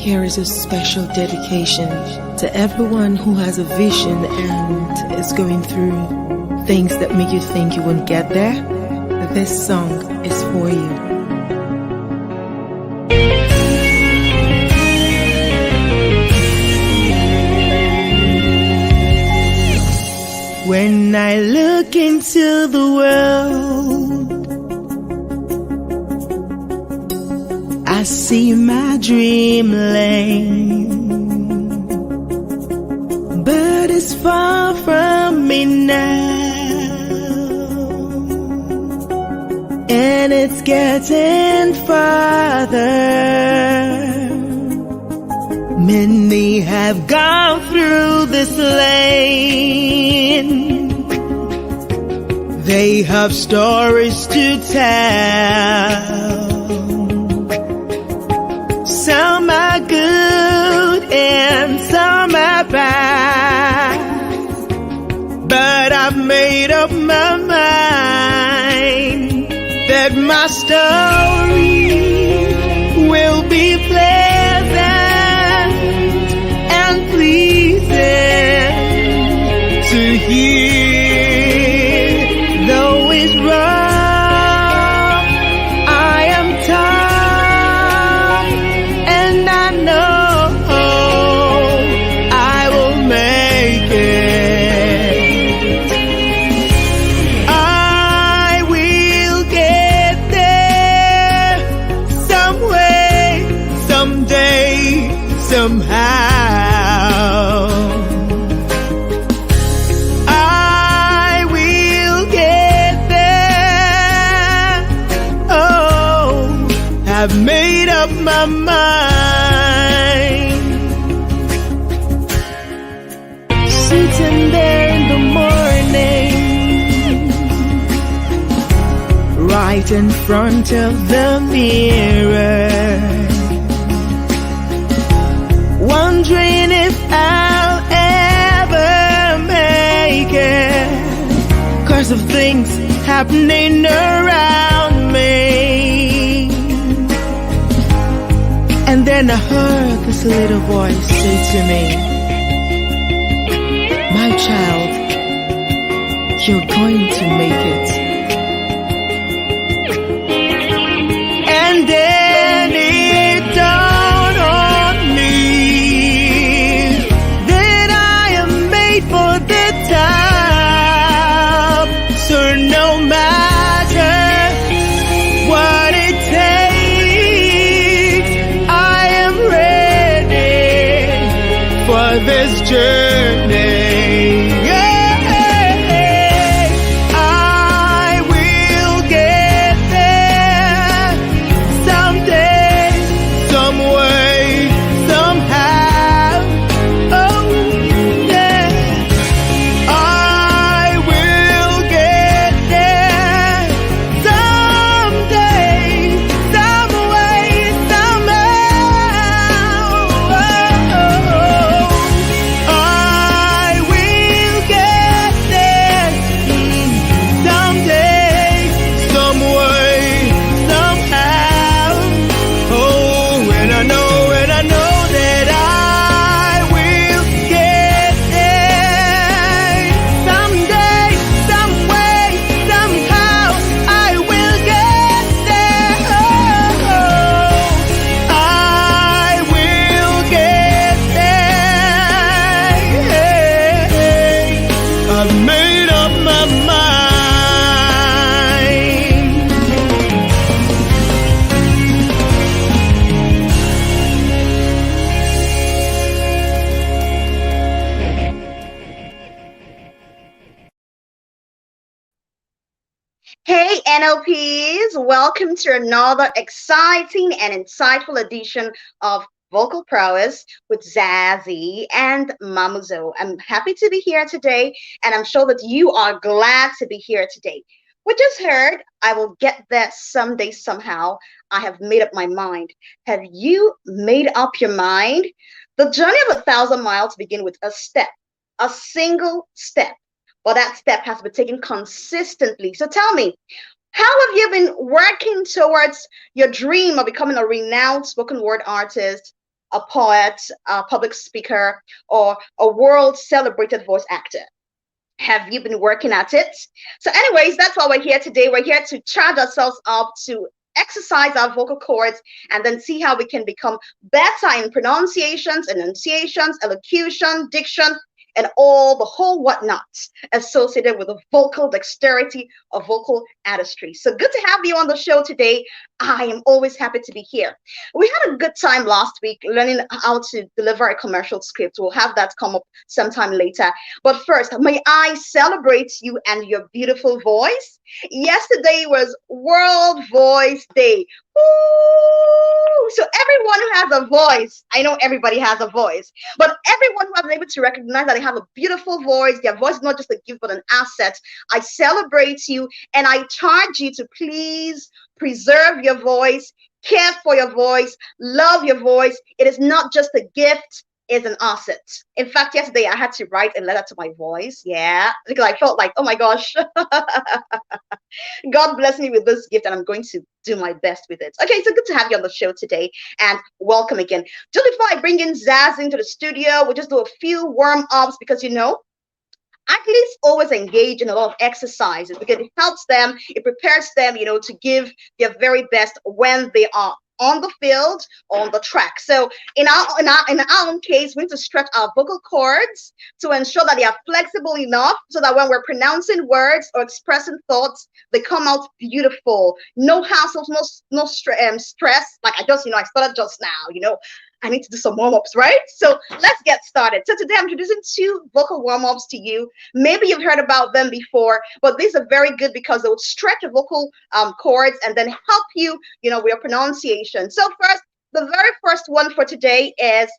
Here is a special dedication to everyone who has a vision and is going through things that make you think you won't get there. This song is for you. When I look into the world, I see my dreamland, but it's far from me now, and it's getting farther. Many have gone through this lane. They have stories to tell. Some are good and some are bad, but I've made up my mind that my story will be pleasant and pleasing to hear. Though it's wrong, I am tough, and I know I will make it. I will get there some way, someday, somehow. I will get there. Oh, I've made up my mind. Sitting there in the morning, right in front of the mirror, wondering if I'll ever make it, 'cause of things happening around me. And then I heard this little voice say to me, my child, you're going to make it. And then it dawned on me that I am made for the top. So no matter what it takes, I am ready for this journey. I will get there someday, some way, somehow. Oh, yeah. I will get there someday, some way, somehow. I will get there someday, some way, somehow. Oh, and I know that I will get there someday, some way, somehow. I will get there. Oh, I will get there. I've made up my mind. Hey NLPs, welcome to another exciting and insightful edition of Vocal Prowess with Zazee and Mamuzo. I'm happy to be here today, and I'm sure that you are glad to be here today. We just heard, I will get there someday, somehow. I have made up my mind. Have you made up your mind? The journey of 1,000 miles begins with a step, a single step. But that step has to be taken consistently. So tell me, how have you been working towards your dream of becoming a renowned spoken word artist a poet, a public speaker, or a world celebrated voice actor? Have you been working at it? So, anyways, that's why we're here today. We're here to charge ourselves up to exercise our vocal cords and then see how we can become better in pronunciations, enunciations, elocution, diction, and all the whole whatnot associated with the vocal dexterity or vocal artistry. So good to have you on the show today. I am always happy to be here. We had a good time last week learning how to deliver a commercial script. We'll have that come up sometime later. But first, may I celebrate you and your beautiful voice? Yesterday was World Voice Day. Woo! So everyone who has a voice, I know everybody has a voice, but everyone who has been able to recognize that they have a beautiful voice, their voice is not just a gift but an asset. I celebrate you and I charge you to please preserve your voice, care for your voice, love your voice. It is not just a gift, it's an asset. In fact, yesterday I had to write a letter to my voice. Yeah, because I felt like, oh my gosh, God bless me with this gift and I'm going to do my best with it. Okay, so good to have you on the show today and welcome again. Just before I bring in Zaz into the studio, we'll just do a few warm-ups because athletes always engage in a lot of exercises because it helps them, it prepares them, to give their very best when they are on the field, on the track. So in our own case, we need to stretch our vocal cords to ensure that they are flexible enough so that when we're pronouncing words or expressing thoughts, they come out beautiful. No hassles, no stress. Like I started just now. I need to do some warm-ups, right? So let's get started. So today I'm introducing two vocal warm-ups to you. Maybe you've heard about them before, but these are very good because they will stretch the vocal cords and then help you, with your pronunciation. So first, the very first one for today is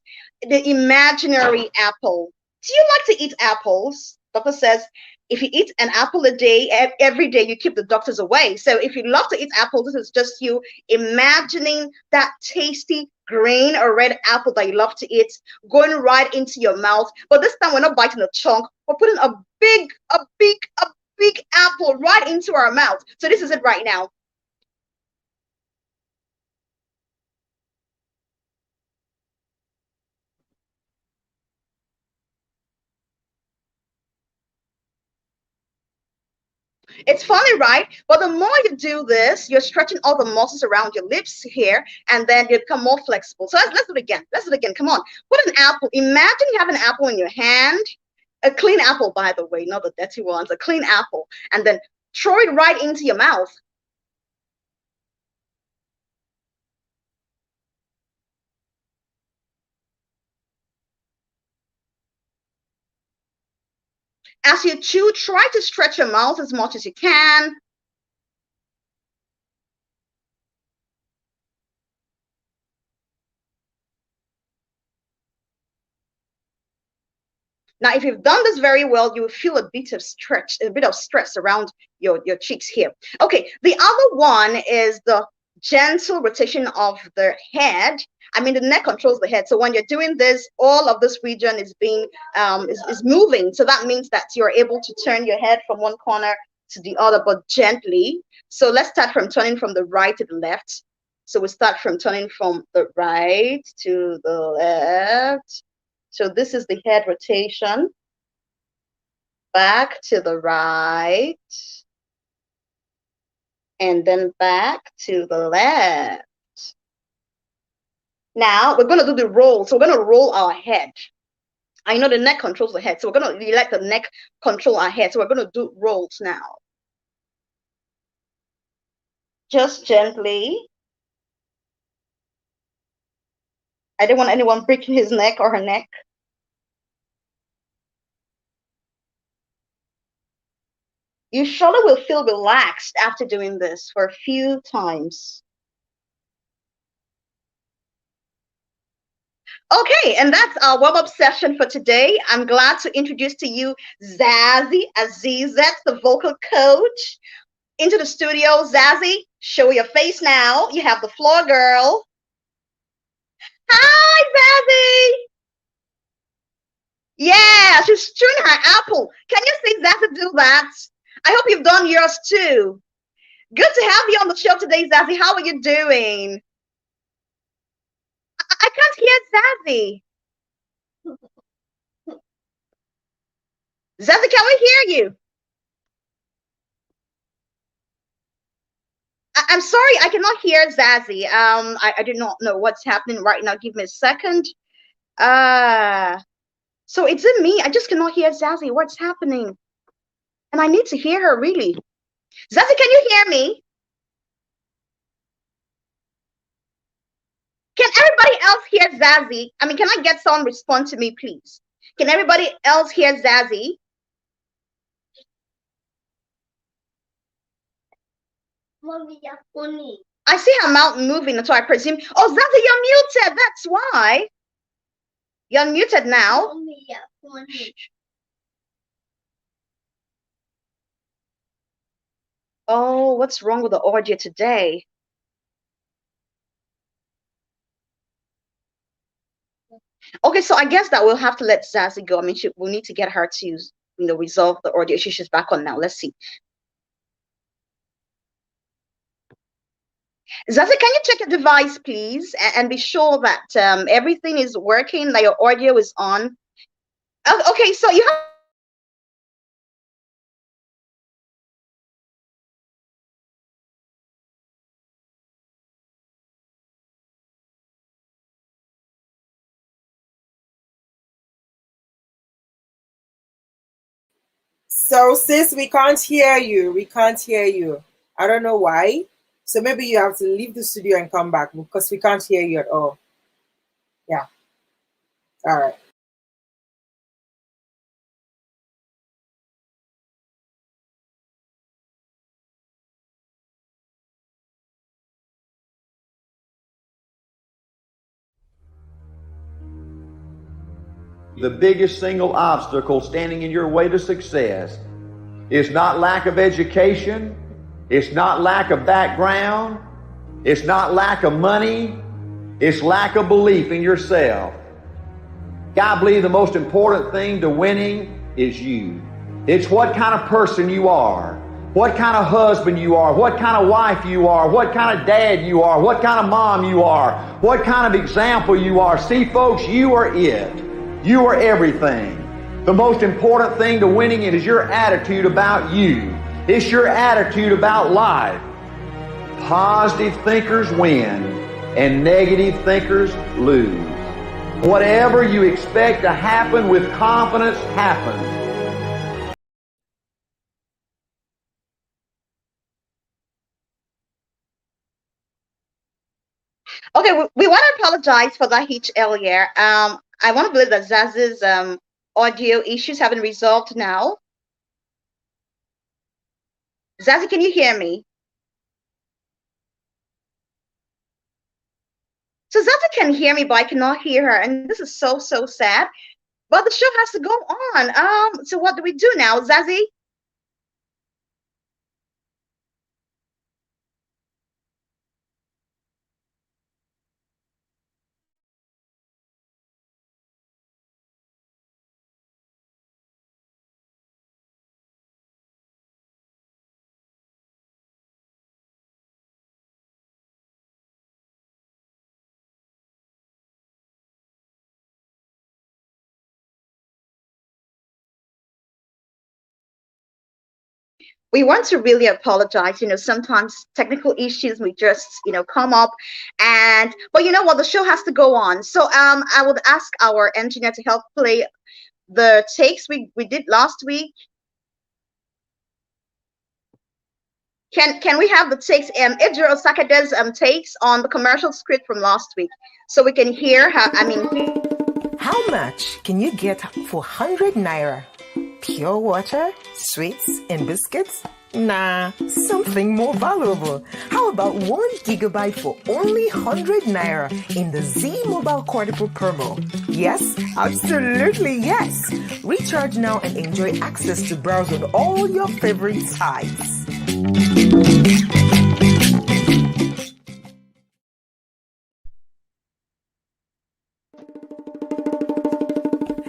the imaginary apple. Do you like to eat apples? Doctor says if you eat an apple a day, every day, you keep the doctors away. So if you love to eat apples, this is just you imagining that tasty green or red apple that you love to eat going right into your mouth. But this time we're not biting a chunk. We're putting a big apple right into our mouth. So this is it right now. It's funny, right? But the more you do this, you're stretching all the muscles around your lips here, and then you become more flexible. So let's do it again. Let's do it again. Come on. Put an apple. Imagine you have an apple in your hand, a clean apple, by the way, not the dirty ones, a clean apple, and then throw it right into your mouth. As you chew, try to stretch your mouth as much as you can. Now, if you've done this very well, you will feel a bit of stretch, a bit of stress around your cheeks here. Okay, the other one is the gentle rotation of the head. I mean, the neck controls the head. So when you're doing this, all of this region is being is moving. So that means that you're able to turn your head from one corner to the other, but gently. So let's start from turning from the right to the left. So we start from turning from the right to the left. So this is the head rotation. Back to the right. And then back to the left. Now we're going to do the roll. So we're going to roll our head. I know the neck controls the head. So we're going to let the neck control our head. So we're going to do rolls now. Just gently. I don't want anyone breaking his neck or her neck. You surely will feel relaxed after doing this for a few times. Okay, and that's our warm-up session for today. I'm glad to introduce to you Zazee Azizet, the vocal coach, into the studio. Zazee, show your face now. You have the floor, girl. Hi, Zazee. Yeah, she's chewing her apple. Can you see Zazee do that? I hope you've done yours too. Good to have you on the show today, Zazee. How are you doing? I can't hear Zazee. Zazee, can we hear you? I'm sorry, I cannot hear Zazee. I do not know what's happening right now. Give me a second. So it's in me. I just cannot hear Zazee. What's happening? And I need to hear her really. Zazee, can you hear me? Can everybody else hear Zazee? I mean, can I get someone respond to me, please? Can everybody else hear Zazee? I see her mouth moving, so I presume. Oh, Zazee, you're muted. That's why. You're muted now. Oh, what's wrong with the audio today? Okay, so I guess that we'll have to let Zazee go. I mean, we'll need to get her to, resolve the audio issue. She's back on now. Let's see. Zazee, can you check your device, please, and be sure that everything is working, that your audio is on? Okay, so you have. So, sis, we can't hear you. We can't hear you. I don't know why. So maybe you have to leave the studio and come back because we can't hear you at all. Yeah. All right. The biggest single obstacle standing in your way to success is not lack of education, it's not lack of background, it's not lack of money, it's lack of belief in yourself. I believe the most important thing to winning is you. It's what kind of person you are, what kind of husband you are, what kind of wife you are, what kind of dad you are, what kind of mom you are, what kind of example you are. See, folks, you are it. You are everything. The most important thing to winning it is your attitude about you. It's your attitude about life. Positive thinkers win and negative thinkers lose. Whatever you expect to happen with confidence happens. Okay, we want to apologize for that hitch earlier. I want to believe that Zazee's audio issues have been resolved now. Zazee, can you hear me? So Zazee can hear me, but I cannot hear her, and this is so sad. But the show has to go on. So what do we do now, Zazee? We want to really apologize. Sometimes technical issues may just, come up, but you know what? The show has to go on. So I would ask our engineer to help play the takes we did last week. Can we have the takes? Idra Osakade's takes on the commercial script from last week, so we can hear how. How much can you get for 100 naira? Pure water, sweets, and biscuits? Nah, something more valuable. How about 1 gigabyte for only 100 naira in the Z Mobile Quadruple promo? Yes, absolutely yes. Recharge now and enjoy access to browse on all your favorite sites.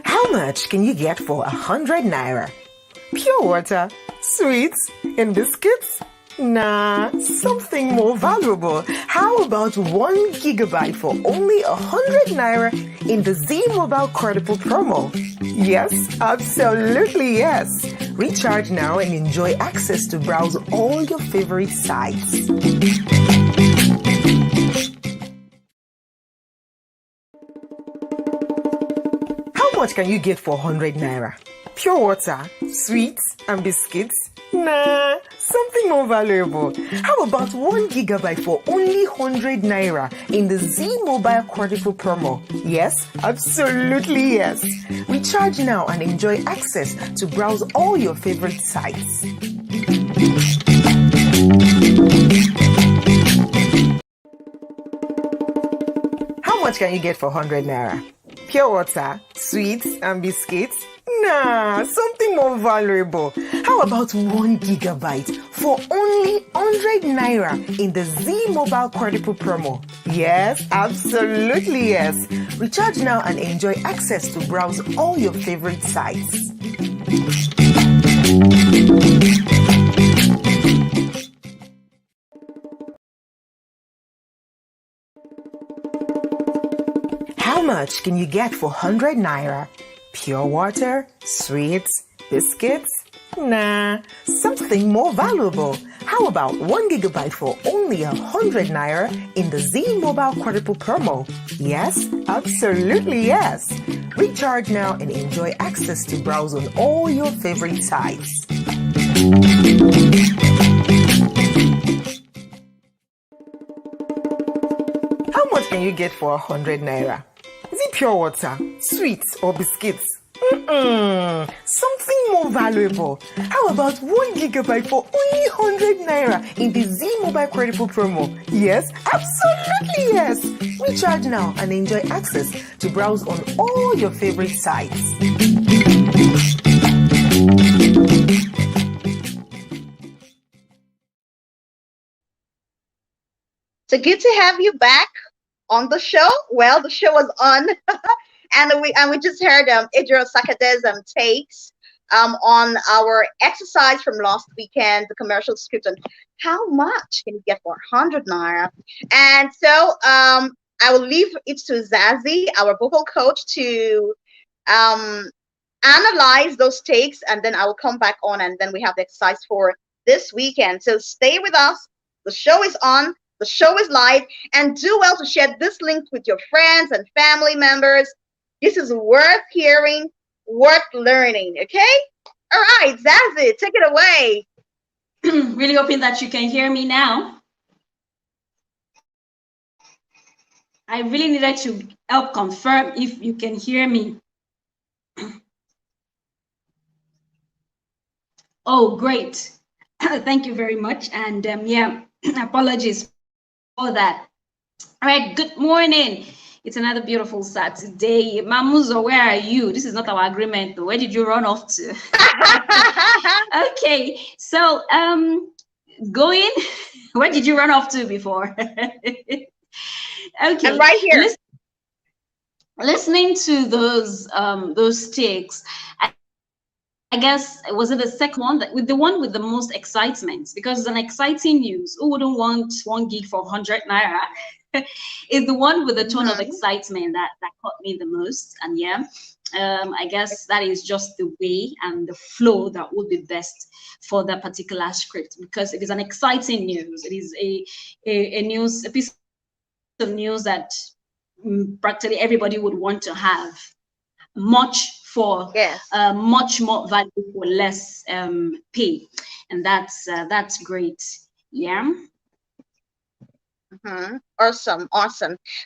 How much can you get for 100 naira? Pure water, sweets, and biscuits? Nah, something more valuable. How about 1 GB for only 100 naira in the Z Mobile Credible promo? Yes, absolutely yes. Recharge now and enjoy access to browse all your favorite sites. How much can you get for 100 naira? Pure water, sweets, and biscuits? Nah, something more valuable. How about 1 GB for only 100 naira in the Z Mobile Credible promo? Yes, absolutely yes. Recharge now and enjoy access to browse all your favorite sites. How much can you get for 100 naira? Pure water, sweets, and biscuits? Nah, something more valuable. How about 1 GB for only 100 naira in the Z Mobile Credible promo? Yes, absolutely yes. Recharge now and enjoy access to browse all your favorite sites. How much can you get for 100 naira? Pure water, sweets, biscuits? Nah, something more valuable. How about 1 GB for only 100 naira in the Z Mobile Credible promo? Yes, absolutely yes. Recharge now and enjoy access to browse on all your favorite sites. How much can you get for 100 naira? Is it pure water, sweets, or biscuits? Something more valuable. How about 1 GB for only 100 naira in the Z Mobile Credible promo? Yes, absolutely yes. Recharge now and enjoy access to browse on all your favorite sites. So good to have you back on the show. Well, the show was on, and we just heard Idris Sakade's takes on our exercise from last weekend, the commercial script on how much can you get for 100 naira. And so I will leave it to Zazee, our vocal coach, to um, analyze those takes, and then I will come back on, and then we have the exercise for this weekend. So stay with us. The show is on. The show is live, and do well to share this link with your friends and family members. This is worth hearing, worth learning. Okay? All right, Zazee, take it away. Really hoping that you can hear me now. I really needed to help confirm if you can hear me. Oh, great. Thank you very much. And yeah, apologies for that. All right, good morning. It's another beautiful Saturday. Mamuzo, where are you? This is not our agreement. Where did you run off to? Okay, so going, where did you run off to before? Okay. I'm right here. Listening to those takes, I guess it was the second one with the one with the most excitement, because it's an exciting news. Who wouldn't want 1 gig for 100 naira? Is the one with the tone of excitement that caught me the most. And yeah, I guess that is just the way and the flow that would be best for that particular script, because it is an exciting news. It is a piece of news that practically everybody would want to have. Much for much more value for less pay, and that's great. Yeah. Awesome.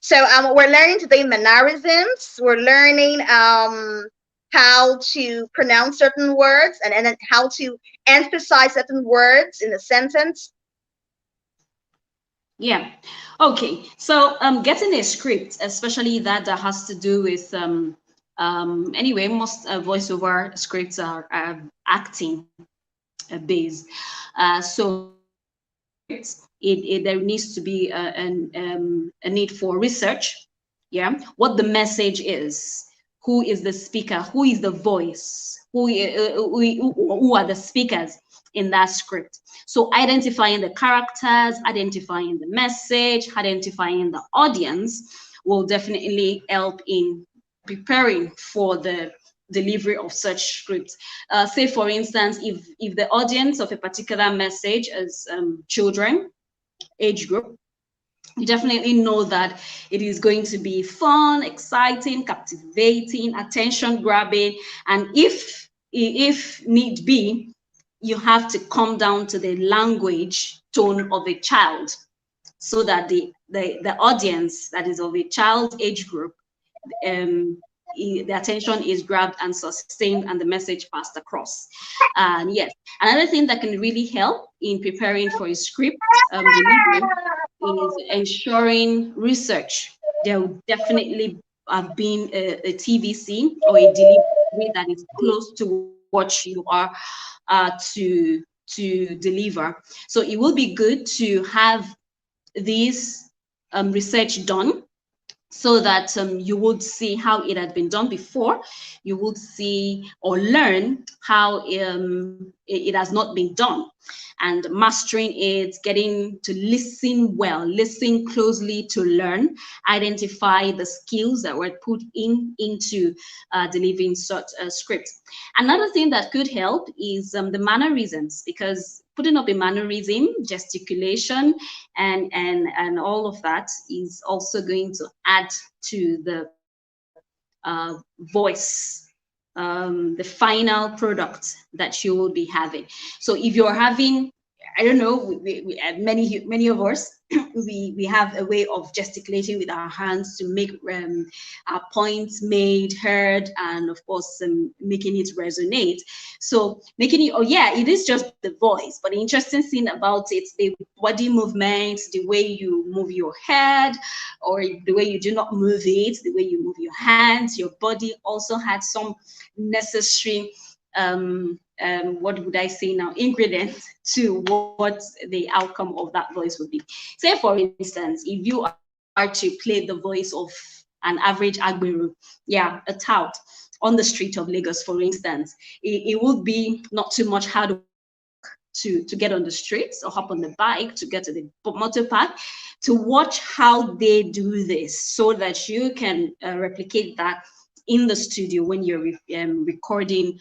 So we're learning today mannerisms. We're learning how to pronounce certain words, and then how to emphasize certain words in a sentence. Yeah. Okay. So getting a script, especially that has to do with anyway, most voiceover scripts are acting based. So there needs to be a need for research. Yeah, what the message is, who is the speaker, who is the voice, who are the speakers, in that script. So identifying the characters, identifying the message, identifying the audience will definitely help in preparing for the delivery of such scripts. Say, for instance, if the audience of a particular message is children, age group, you definitely know that it is going to be fun, exciting, captivating, attention grabbing, and if need be, you have to come down to the language tone of a child so that the audience that is of a child age group, the attention is grabbed and sustained and the message passed across. And yes, another thing that can really help in preparing for a script delivery is ensuring research. There will definitely have been a TVC or a delivery that is close to what you are to deliver. So it will be good to have this research done so that you would see how it had been done before. You would see or learn how it has not been done, and mastering it, getting to listen well, listen closely to learn, identify the skills that were put into delivering such a script. Another thing that could help is the mannerisms, because putting up a mannerism, gesticulation, and all of that is also going to add to the voice, the final product that you will be having. So if you're having, I don't know, many of us, we have a way of gesticulating with our hands to make our points made, heard, and of course making it resonate. So making it, oh yeah, it is just the voice, but the interesting thing about it, the body movements, the way you move your head, or the way you do not move it, the way you move your hands, your body also had some necessary what would I say now, ingredients to what the outcome of that voice would be. Say, for instance, if you are to play the voice of an average Agberu, yeah, a tout on the street of Lagos, for instance, it would be not too much hard work to get on the streets or hop on the bike to get to the motor park, to watch how they do this so that you can replicate that in the studio when you're recording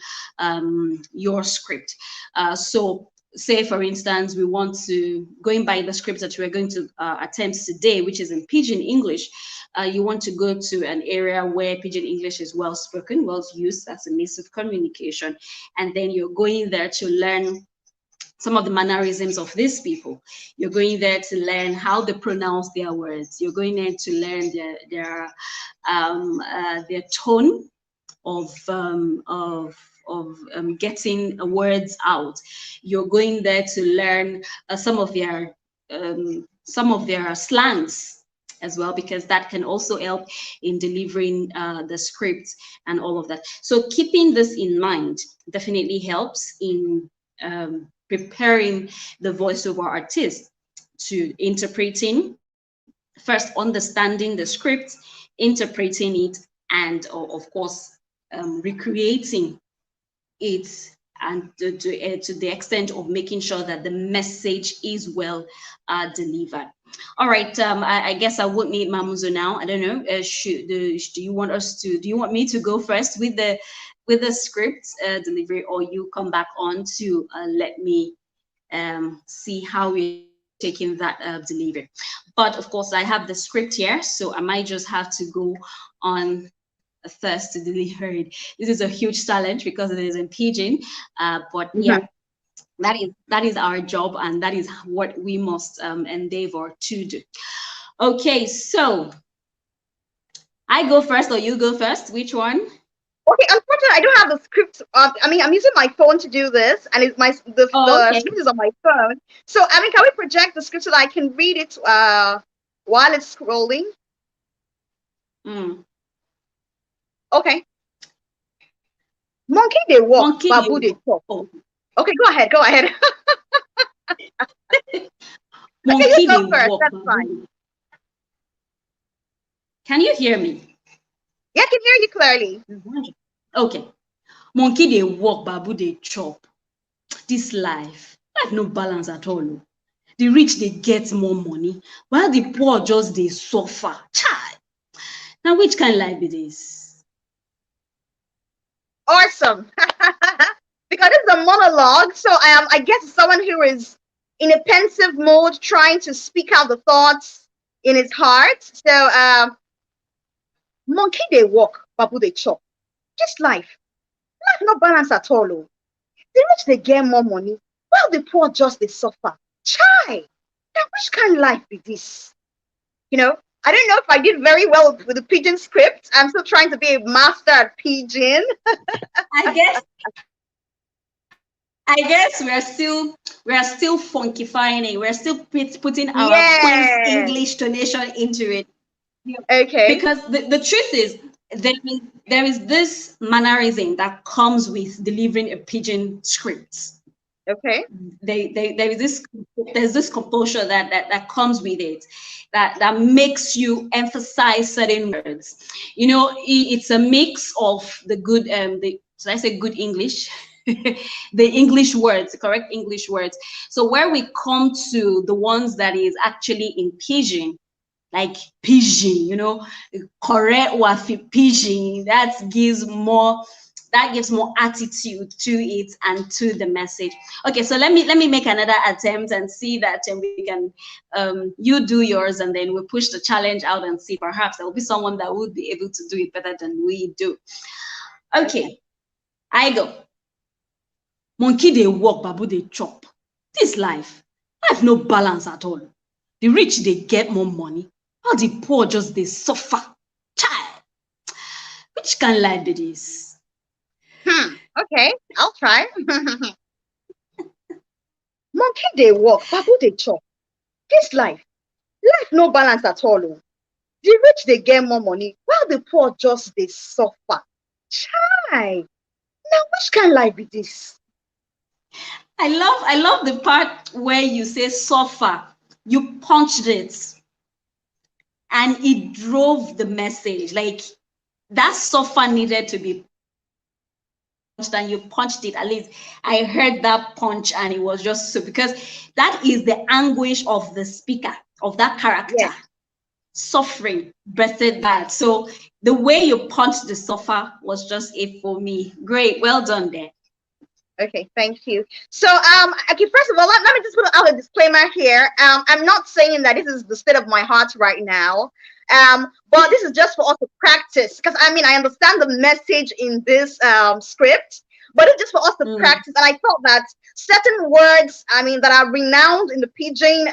your script. So say, for instance, we want to, going by the script that we're going to attempt today, which is in Pidgin English, you want to go to an area where Pidgin English is well spoken, well used as a means of communication, and then you're going there to learn some of the mannerisms of these people. You're going there to learn how they pronounce their words. You're going there to learn their tone of getting words out. You're going there to learn some of their slangs as well, because that can also help in delivering the script and all of that. So keeping this in mind definitely helps in preparing the voiceover artist to interpreting, first understanding the script, interpreting it, and of course recreating it, and to the extent of making sure that the message is well delivered. All right, I guess I would need Mamuzo now. I don't know. Do you want us to? Do you want me to go first with the script delivery, or you come back on to let me see how we're taking that delivery? But of course, I have the script here, so I might just have to go on first to deliver it. This is a huge challenge because it is in Pidgin, but yeah, that is our job, and that is what we must endeavor to do. Okay, so I go first or you go first? Which one? Okay, unfortunately, I don't have the script. I mean, I'm using my phone to do this, and it's the Okay. script is on my phone. So, I mean, can we project the script so that I can read it while it's scrolling? Mm. Okay. Monkey they walk, Monkey babu they they talk. walk. Okay, go ahead, go ahead. Okay, you Monkey go they first. walk. That's fine. Can you hear me? Yeah, I can hear you clearly. Okay. Monkey they walk, babu they chop. This life no balance at all. Oh. The rich they get more money, while the poor just they suffer. Chai. Now which kind of life it is? Awesome. Because it's a monologue, so I guess someone who is in a pensive mode, trying to speak out the thoughts in his heart. So monkey they walk, babu they chop. Just life no balance at all. Oh. The rich they get more money, while the poor just they suffer. Chai. Now which kind of life be this? You know, I don't know if I did very well with the pigeon script. I'm still trying to be a master at pigeon. I guess we are still funkifying it. We're still putting our Queen's Yeah. English donation into it. Okay. Because the truth is there is this mannerism that comes with delivering a pigeon script. Okay. There's this composure that comes with it that makes you emphasize certain words. You know, it's a mix of the good should I say good English? The English words, the correct English words. So where we come to the ones that is actually in pidgin, like pidgin, you know, correct wafi pidgin, that gives more attitude to it and to the message. Okay, so let me make another attempt and see that we can you do yours and then we push the challenge out and see perhaps there will be someone that would be able to do it better than we do. Okay, I go. Monkey they walk, babu they chop. This life no balance at all. The rich they get more money, while the poor just they suffer. Child, which kind of life it is? Okay, I'll try. Monkey they walk, babu they chop. This life no balance at all. Oh. The rich they get more money, while the poor just they suffer. Chai. Now which kind of life be this? I love the part where you say suffer. You punched it and it drove the message. Like that suffer needed to be punched and you punched it. At least I heard that punch and it was just so, because that is the anguish of the speaker, of that character. Yes. Suffering birthed that. So the way you punched the suffer was just it for me. Great, well done there. Okay, thank you. So, okay, first of all, let me just put out a disclaimer here. I'm not saying that this is the state of my heart right now, but this is just for us to practice. Because I mean, I understand the message in this script, but it's just for us to practice. And I felt that certain words, I mean, that are renowned in the pidgin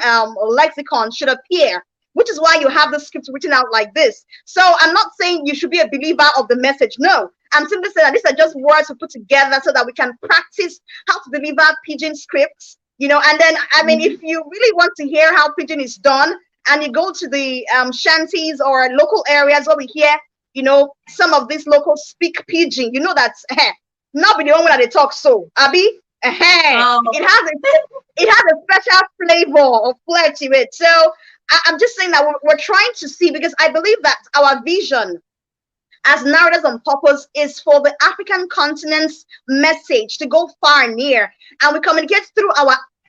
lexicon should appear, which is why you have the script written out like this. So I'm not saying you should be a believer of the message. No, I'm simply saying that these are just words we put together so that we can practice how to deliver pidgin scripts, you know. And then, I mean, if you really want to hear how pidgin is done, and you go to the shanties or local areas where we hear, you know, some of these locals speak pidgin, you know that's not be the only one that they talk so, Abby. It has a special flavor or flair to it. So I'm just saying that we're trying to see, because I believe that our vision as narrators on purpose is for the African continent's message to go far and near. And we communicate through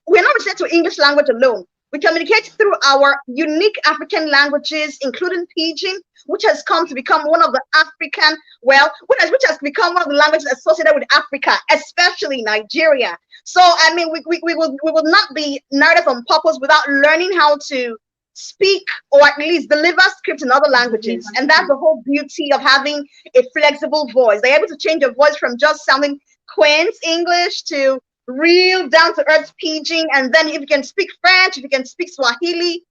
we're not restricted to English language alone. We communicate through our unique African languages, including Pidgin, which has come to become one of the which has become one of the languages associated with Africa, especially Nigeria. So, I mean, we will not be narrators on purpose without learning how to speak or at least deliver script in other languages. And that's the whole beauty of having a flexible voice. They're able to change your voice from just sounding quaint English to real down to earth pidgin. And then if you can speak French, if you can speak Swahili,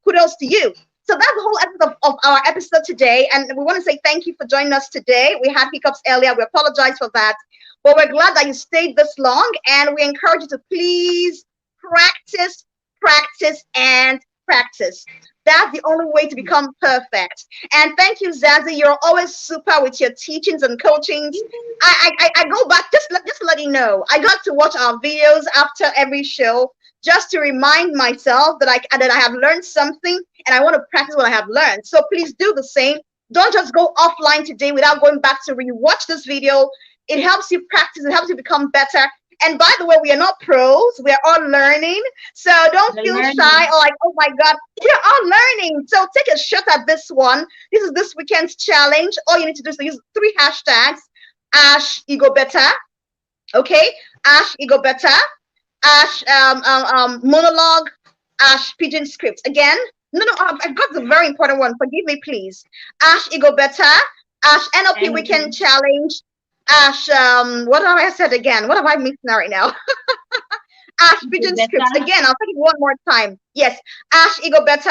kudos to you. So that's the whole episode of our episode today. And we want to say thank you for joining us today. We had hiccups earlier. We apologize for that. But we're glad that you stayed this long. And we encourage you to please practice, and practice. That's the only way to become perfect. And thank you, Zazee. You're always super with your teachings and coachings. I go back, just to let you know, I got to watch our videos after every show just to remind myself that I have learned something and I want to practice what I have learned. So please do the same. Don't just go offline today without going back to rewatch this video. It helps you practice. It helps you become better. And by the way, we are not pros. We are all learning. So don't The feel learning. shy or like, oh my God, you're all learning. So take a shot at this one. This is this weekend's challenge. All you need to do is use 3 hashtags. Ash Ego Better. Okay. Ash Ego Better. Ash Monologue. Ash Pigeon Script. Again, no, I got the very important one. Forgive me, please. Ash Ego Better. Ash NLP Weekend NLP. Challenge. Ash, what have I said again? What have I missed now right now? Ash Ego Pigeon Scripts. Better. Again, I'll take it one more time. Yes. Ash Ego Better.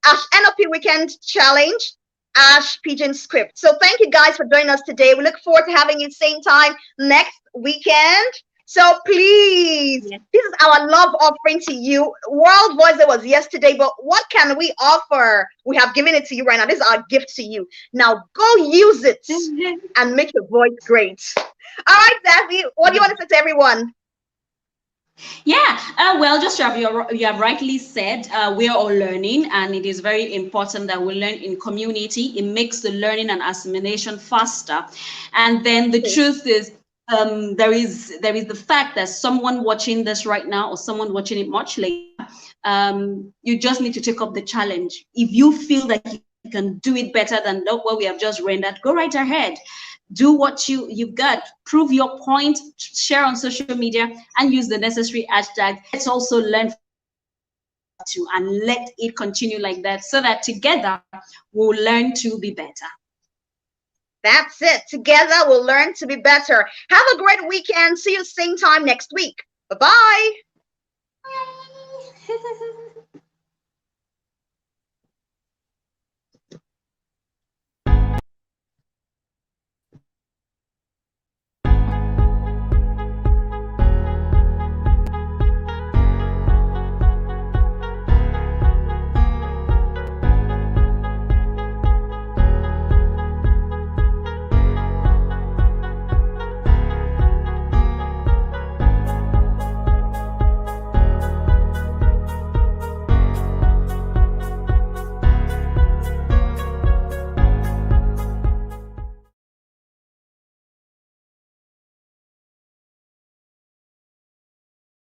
Ash NLP Weekend Challenge. Ash Pigeon Script. So thank you guys for joining us today. We look forward to having you same time next weekend. So please, Yes. this is our love offering to you. World Voice Day was yesterday, but what can we offer? We have given it to you right now. This is our gift to you. Now go use it and make your voice great. All right, Zazee, what do you want to say to everyone? Yeah, well, just you have rightly said, we are all learning, and it is very important that we learn in community. It makes the learning and assimilation faster. And then the truth is, there is the fact that someone watching this right now, or someone watching it much later, you just need to take up the challenge. If you feel that you can do it better than what we have just rendered, go right ahead. Do what you've got, prove your point, share on social media, and use the necessary hashtags. Let's also learn to, and let it continue like that, so that together we'll learn to be better. That's it. Together we'll learn to be better. Have a great weekend. See you same time next week. Bye-bye.